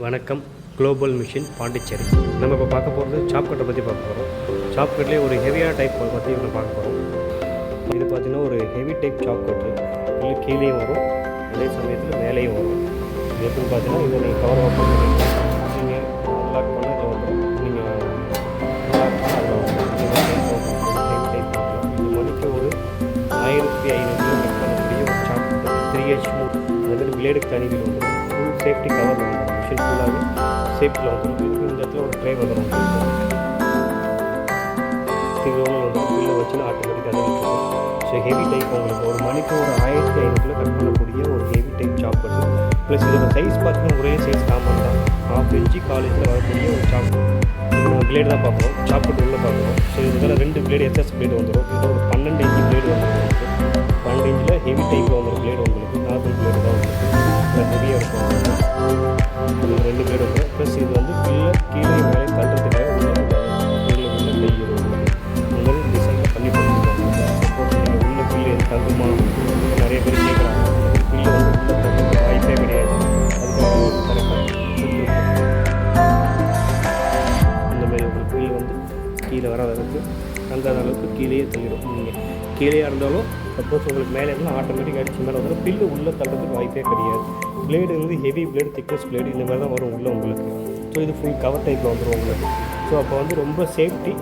வணக்கம். Global machine Pondicherry. நம்ம இப்போ பார்க்க போகிறது சாப் கட்டை பற்றி பார்க்க போகிறோம். சாப் கட்லேயே ஒரு ஹெவியான டைப் பற்றி நம்ம பார்க்க போகிறோம். இது பார்த்திங்கன்னா ஒரு ஹெவி டைப் சாப் கட்டு. இல்லை கீழேயும் வரும், அதே சமயத்தில் மேலேயும் வரும். இது எப்படின்னு பார்த்தீங்கன்னா இதை நீங்கள் கவர் ஓப்பன் பண்ணிட்டு நீங்கள் லாக் பண்ண இதில் வந்துடும். நீங்கள் லாக் பண்ண அதில் வந்துடும். டைப் பார்க்கலாம். இது மணிக்கு ஒரு 1500 கட் பண்ணக்கூடிய ஒரு சாப் கட்டு 3H மூட். அதே பிளேடுக்கு தனி வீடு வந்துடும். ஃபுல் சேஃப்டி கவர் வந்துடும். மிஷின் ஃபுல்லாகவே சேஃப்டியில் வந்துடும். இதுக்கு இந்த இடத்துல ஒரு ட்ரை வந்துடும். சீக்கிரமாக வந்துடும். பில்லை வச்சுன்னா ஆட்டோமேட்டிக்காக அதை விட்டுரும். ஸோ ஹெவி டைப் உங்களுக்கு ஒரு மணிக்கு ஒரு 1500 கட் பண்ணக்கூடிய ஒரு ஹெவி டைப் சாப் கட்டு. ப்ளஸ் இதோட சைஸ் பார்த்தீங்கன்னா ஒரே சைஸ் காமன் தான். 1/2 இன்ச்சு காலேஜில் வரக்கூடிய ஒரு சாப் நம்ம பிளேடு தான் பார்க்குறோம். சாப் கட்டு உள்ளே பார்க்குறோம். ஸோ இதில் 2 பிளேடு எஸ்எஸ் பிளேடு வந்துடும். இது ஒரு 12 இன்ச்சு பிளேடு வந்துடும். 12 இன்ச்சில் ஹெவி டைப்பில் வந்துடும் பிளேடு உங்களுக்கு. நார்மல் பிளேடு தான் உங்களுக்கு ஹெவியாக இருக்கும். இது 2 பிளேடு வந்துடும். ப்ளஸ் இது வந்து கீழே மேலே தள்ளுறதுக்காக உள்ள கை இந்த மாதிரி டிசைனில் பண்ணி கொடுத்துருக்காங்க. சப்போஸ் நீங்கள் உள்ள பில்லு தள்ளுமா நிறைய பேர் கேட்குறாங்க. பில்லு வந்து உள்ள தள்ளுறது வாய்ப்பே கிடையாது. அதுக்காக கரெக்டாக இந்த மாதிரி உங்களுக்கு பில்லு வந்து கீழே வராத அளவுக்கு தங்காத அளவுக்கு கீழேயே தள்ளிடும். நீங்கள் கீழே இருந்தாலும் சப்போஸ் உங்களுக்கு மேலே இருந்தால் ஆட்டோமேட்டிக் அடிச்சு மேலே வந்துடும். பில்லு உள்ளே தள்ளுறதுக்கு வாய்ப்பே கிடையாது. பிளேடு வந்து ஹெவி பிளேடு, திக்னஸ் பிளேடு இந்த மாதிரி தான் வரும் உள்ளே உங்களுக்கு. ஸோ இது ஃபுல் கவர் டைப்பில் வந்துடும் உங்களுக்கு. ஸோ அப்போ வந்து ரொம்ப சேஃப்டி